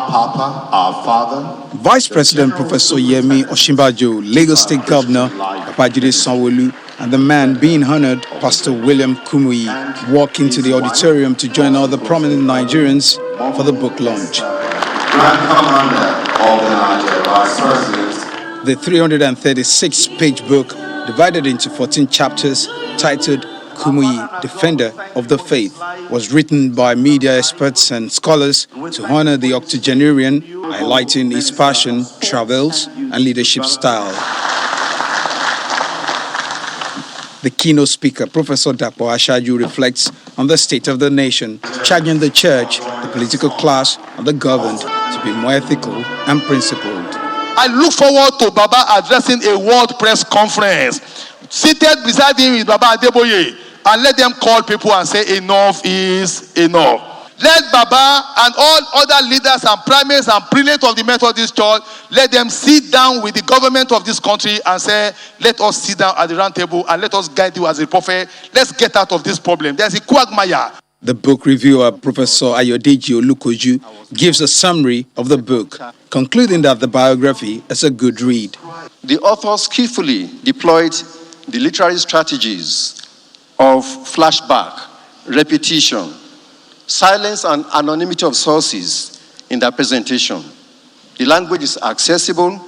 Papa, our Father. Vice President Professor Osinbajo, Lagos State Governor Babajide Sanwo-Olu, and the man being honored, Pastor William Kumuyi, walk into the auditorium to join other prominent Nigerians for the book launch. Grand Commander of the Nigeria Vice President. The 336-page book, divided into 14 chapters, titled Kumuyi, Defender of the Faith, was written by media experts and scholars to honor the octogenarian, highlighting his passion, travels, and leadership style. The keynote speaker, Professor Dapo Ashaju, reflects on the state of the nation, charging the church, the political class, and the governed to be more ethical and principled. I look forward to Baba addressing a world press conference, seated beside him is Baba Adeboye, and let them call people and say enough is enough. Let Baba and all other leaders and primates and prelates of the Methodist Church, let them sit down with the government of this country and say, let us sit down at the round table and let us guide you as a prophet. Let's get out of this problem. There's a quagmire. The book reviewer, Professor Ayodeji Olukoju, gives a summary of the book, concluding that the biography is a good read. The author skillfully deployed the literary strategies of flashback, repetition, silence and anonymity of sources in their presentation. The language is accessible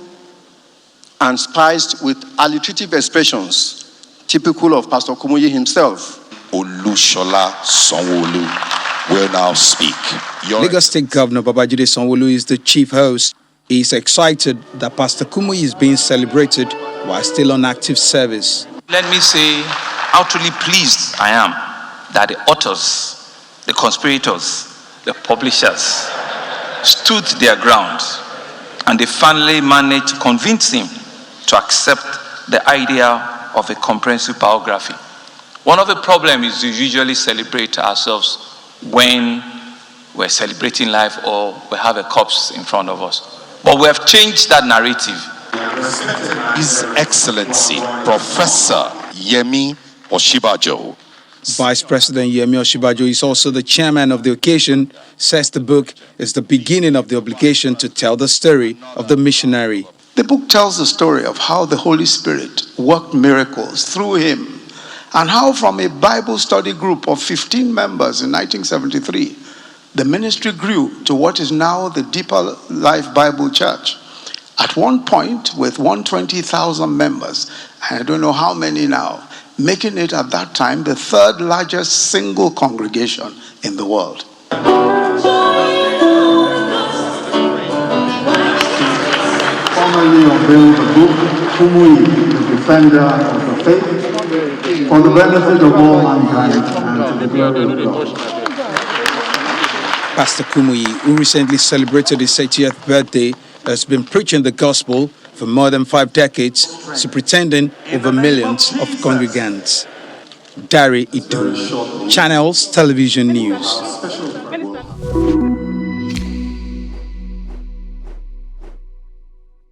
and spiced with alliterative expressions typical of Pastor Kumuyi himself. Olushola Sanwo-Olu will now speak. Lagos State Governor Babajide Sanwo-Olu is the chief host. He is excited that Pastor Kumuyi is being celebrated while still on active service. Let me say how truly pleased I am that the authors, the conspirators, the publishers stood their ground and they finally managed to convince him to accept the idea of a comprehensive biography. One of the problems is to usually celebrate ourselves when we're celebrating life or we have a corpse in front of us. But we have changed that narrative. His Excellency, Professor Yemi Osinbajo. Vice President Yemi Osinbajo is also the chairman of the occasion, says the book is the beginning of the obligation to tell the story of the missionary. The book tells the story of how the Holy Spirit worked miracles through him, and how from a Bible study group of 15 members in 1973, the ministry grew to what is now the Deeper Life Bible Church. At one point with 120,000 members, and I don't know how many now, making it at that time the third largest single congregation in the world. Formally unveiled the book, Kumuyi, the Defender of the Faith, for the benefit of all mankind and to the glory of God. Pastor Kumuyi, who recently celebrated his 80th birthday, has been preaching the gospel for more than 5 decades, superintending over millions of congregants. Dari Ito, Channels Television News.